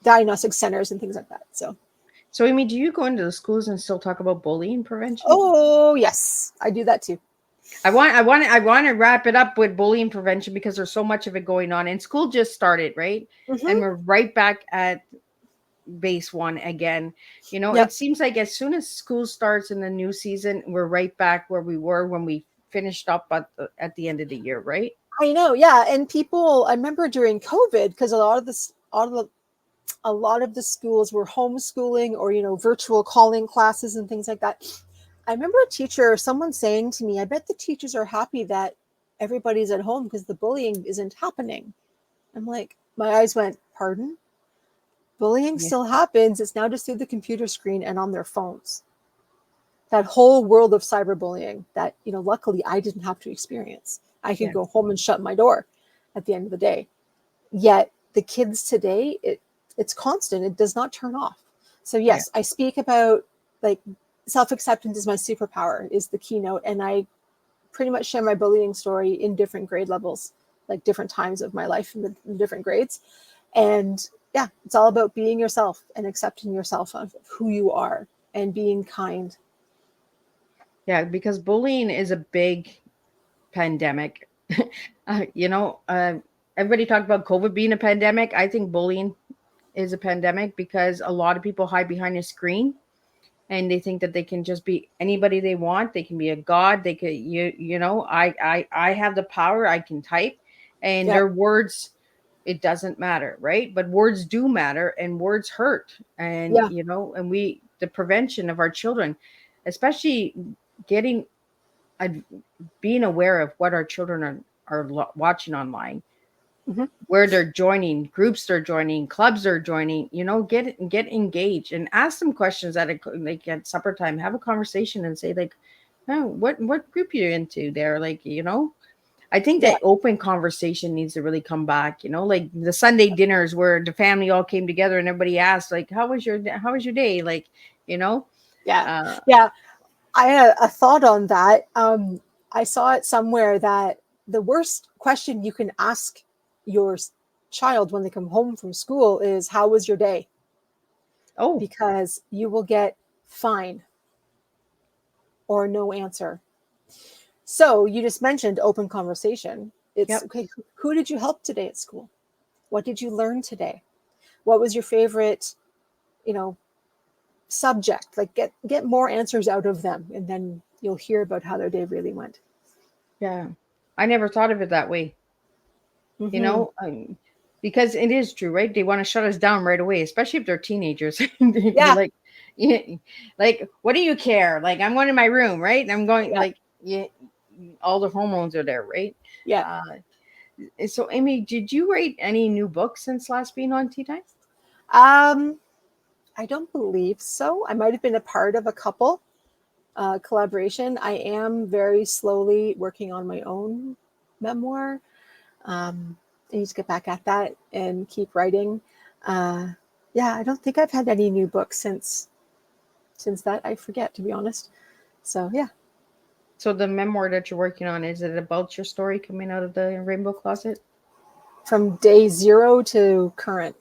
diagnostic centers and things like that. So Aime, do you go into the schools and still talk about bullying prevention? Oh yes, I do that too. I want to wrap it up with bullying prevention, because there's so much of it going on, and school just started, right? Mm-hmm. And we're right back at base one again. Yep. It seems like as soon as school starts in the new season, we're right back where we were when we finished up at the end of the year, right? I know, yeah. And I remember during COVID, because a lot of the schools were homeschooling or virtual calling classes and things like that. I remember someone saying to me, I bet the teachers are happy that everybody's at home because the bullying isn't happening. I'm like, my eyes went, pardon? Bullying still happens. It's now just through the computer screen and on their phones. That whole world of cyberbullying that, luckily I didn't have to experience. I could go home and shut my door at the end of the day. Yet the kids today, it's constant. It does not turn off. So yes, I speak about self-acceptance is my superpower is the keynote. And I pretty much share my bullying story in different grade levels, like different times of my life in different grades. And yeah, it's all about being yourself and accepting yourself of who you are and being kind. Yeah, because bullying is a big pandemic. Everybody talked about COVID being a pandemic. I think bullying is a pandemic because a lot of people hide behind a screen and they think that they can just be anybody they want. They can be a god. They could, I have the power. I can type, and their words, it doesn't matter, right? But words do matter, and words hurt. And the prevention of our children, especially getting, being aware of what our children are watching online. Mm-hmm. Where they're joining, groups they're joining, clubs they're joining, get engaged and ask them questions at supper time. Have a conversation and say oh, what group you're into there? I think that open conversation needs to really come back, like the Sunday dinners where the family all came together and everybody asked how was your day? Yeah. I had a thought on that. I saw it somewhere that the worst question you can ask your child when they come home from school is, "How was your day?" Oh, Because you will get fine or no answer. So you just mentioned open conversation. It's yep. okay. Who did you help today at school? What did you learn today? What was your favorite, you know, subject? Like get more answers out of them, and then you'll hear about how their day really went. Yeah. I never thought of it that way, you Mm-hmm. know, because it is true, right? They want to shut us down right away, especially if they're teenagers. They'd be Yeah, like, yeah, like, what do you care? Like, I'm going to my room, right? And I'm going, yeah, like, yeah, all the hormones are there, right? yeah. Uh, so, Amy, did you write any new books since last being on Tea Time? Um, I don't believe so. I might have been a part of a couple collaboration. I am very slowly working on my own memoir. I need to get back at that and keep writing. Uh, yeah, I don't think I've had any new books since that. I forget, to be honest. So yeah, So, the memoir that you're working on, is it about your story coming out of the rainbow closet? from day zero to current.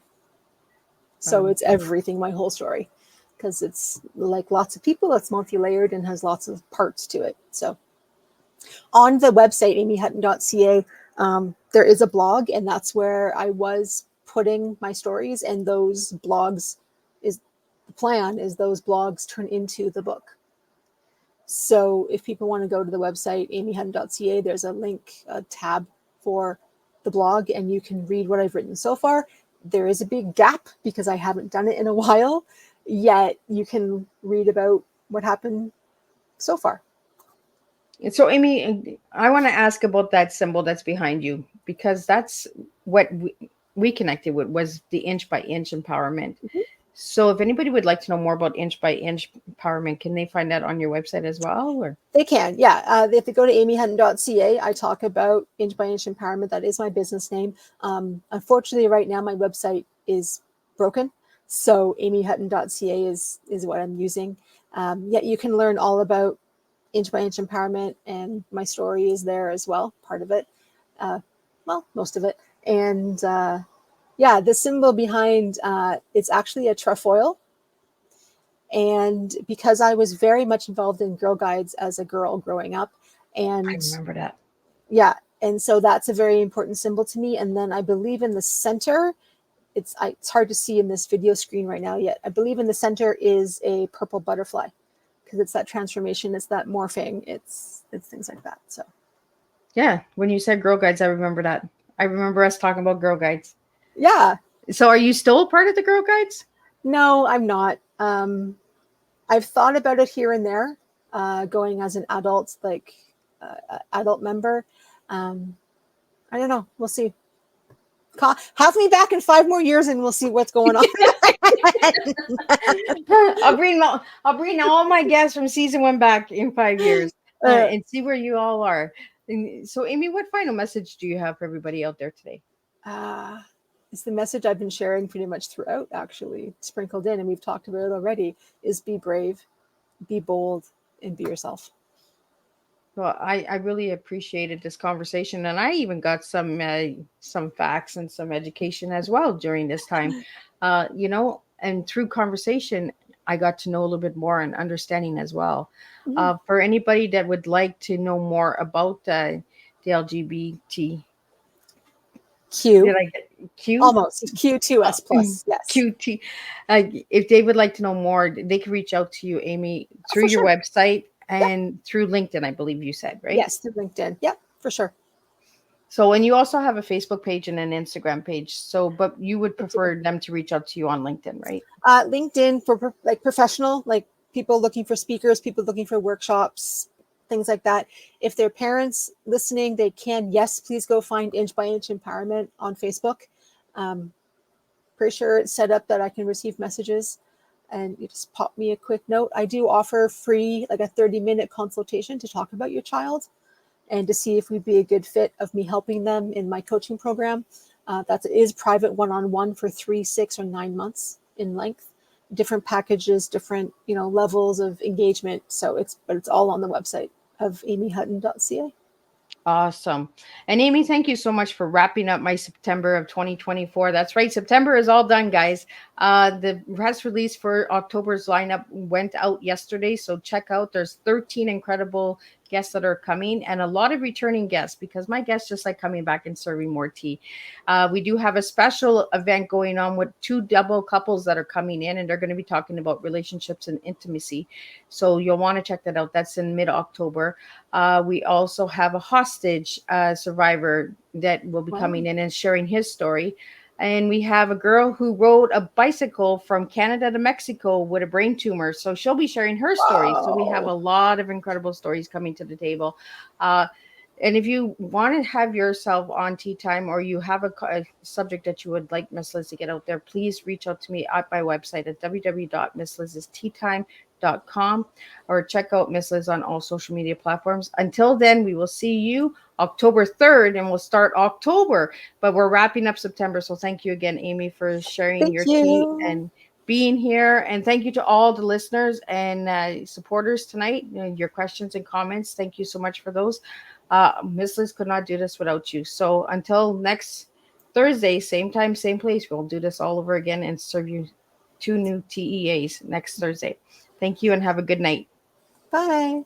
So Um, it's everything, my whole story, because it's like lots of people. It's multi-layered and has lots of parts to it. So on the website, aimehutton.ca, there is a blog, and that's where I was putting my stories. And those blogs is the plan is those blogs turn into the book. So if people want to go to the website, aimehutton.ca, there's a link, a tab for the blog, and you can read what I've written so far. There is a big gap because I haven't done it in a while, yet you can read about what happened so far. And so, Amy, I want to ask about that symbol that's behind you, because that's what we connected with, was the inch by inch empowerment. Mhm. So, if anybody would like to know more about inch by inch empowerment, can they find that on your website as well? Or They can, yeah. If they go to aimehutton.ca, I talk about inch by inch empowerment. That is my business name. Unfortunately, right now my website is broken, so aimehutton.ca is what I'm using. Yet you can learn all about inch by inch empowerment, and my story is there as well, part of it. Well, most of it. And yeah, the symbol behind it's actually a trefoil. And because I was very much involved in Girl Guides as a girl growing up, I and remember that. yeah, and so that's a very important symbol to me. And then I believe in the center, it's hard to see in this video screen right now yet. I believe in the center is a purple butterfly, because it's that transformation, it's that morphing, it's things like that. So Yeah, when you said Girl Guides, I remember that. I remember us talking about Girl Guides. yeah, So, are you still a part of the Girl Guides? no, I'm not. I've thought about it here and there, going as an adult, like adult member. Um, I don't know. We'll see. Have me back in 5 more years, and we'll see what's going on. I'll bring all my guests from season 1 back in 5 years, uh, and see where you all are. And so, Amy, what final message do you have for everybody out there today? uh, it's the message I've been sharing pretty much throughout, actually, sprinkled in, and we've talked about it already, is be brave, be bold, and be yourself. Well, I really appreciated this conversation, and I even got some facts and some education as well during this time. And through conversation, I got to know a little bit more and understanding as well. Mhm. For anybody that would like to know more about the LGBT, did Q, I get Q? almost Q2S plus. Yes. QT. If they would like to know more, they can reach out to you, Amy, Oh, through for your sure. website Yep. and through LinkedIn, I believe you said, right? Yes, through LinkedIn. Yep, for sure. So, and you also have a Facebook page and an Instagram page. So, but you would I do. prefer them to reach out to you on LinkedIn, right? LinkedIn for like professional, like people looking for speakers, people looking for workshops, things like that. If they're parents listening, they can, yes, please go find Inch by Inch Empowerment on Facebook. Um, Pretty sure it's set up that I can receive messages, and you just pop me a quick note. I do offer free, like a 30-minute consultation to talk about your child and to see if we'd be a good fit of me helping them in my coaching program. That is private one-on-one for 3, 6, or 9 months in length. different packages, different, levels of engagement. So it's all on the website of aimehutton.ca. Awesome. And Amy, thank you so much for wrapping up my September of 2024. That's right. September is all done, guys. The press release for October's lineup went out yesterday. So check out, there's 13 incredible guests that are coming and a lot of returning guests because my guests just like coming back and serving more tea. We do have a special event going on with 2 double couples that are coming in and they're going to be talking about relationships and intimacy. So you'll want to check that out. That's in mid-October. We also have a hostage survivor that will be coming in and sharing his story. And we have a girl who rode a bicycle from Canada to Mexico with a brain tumor. So she'll be sharing her story. So we have a lot of incredible stories coming to the table. And if you want to have yourself on Tea Time or you have a subject that you would like Miss Liz to get out there, please reach out to me at my website at www.misslizsteatime.com or check out Miss Liz on all social media platforms. Until then, we will see you October 3rd and we'll start October, but we're wrapping up September. So thank you again, Amy, for sharing your tea and being here. And thank you to all the listeners and supporters tonight. Your questions and comments. Thank you so much for those. Miss Liz could not do this without you. So until next Thursday, same time, same place, we'll do this all over again and serve you 2 new TEAs next Thursday. Thank you and have a good night. Bye.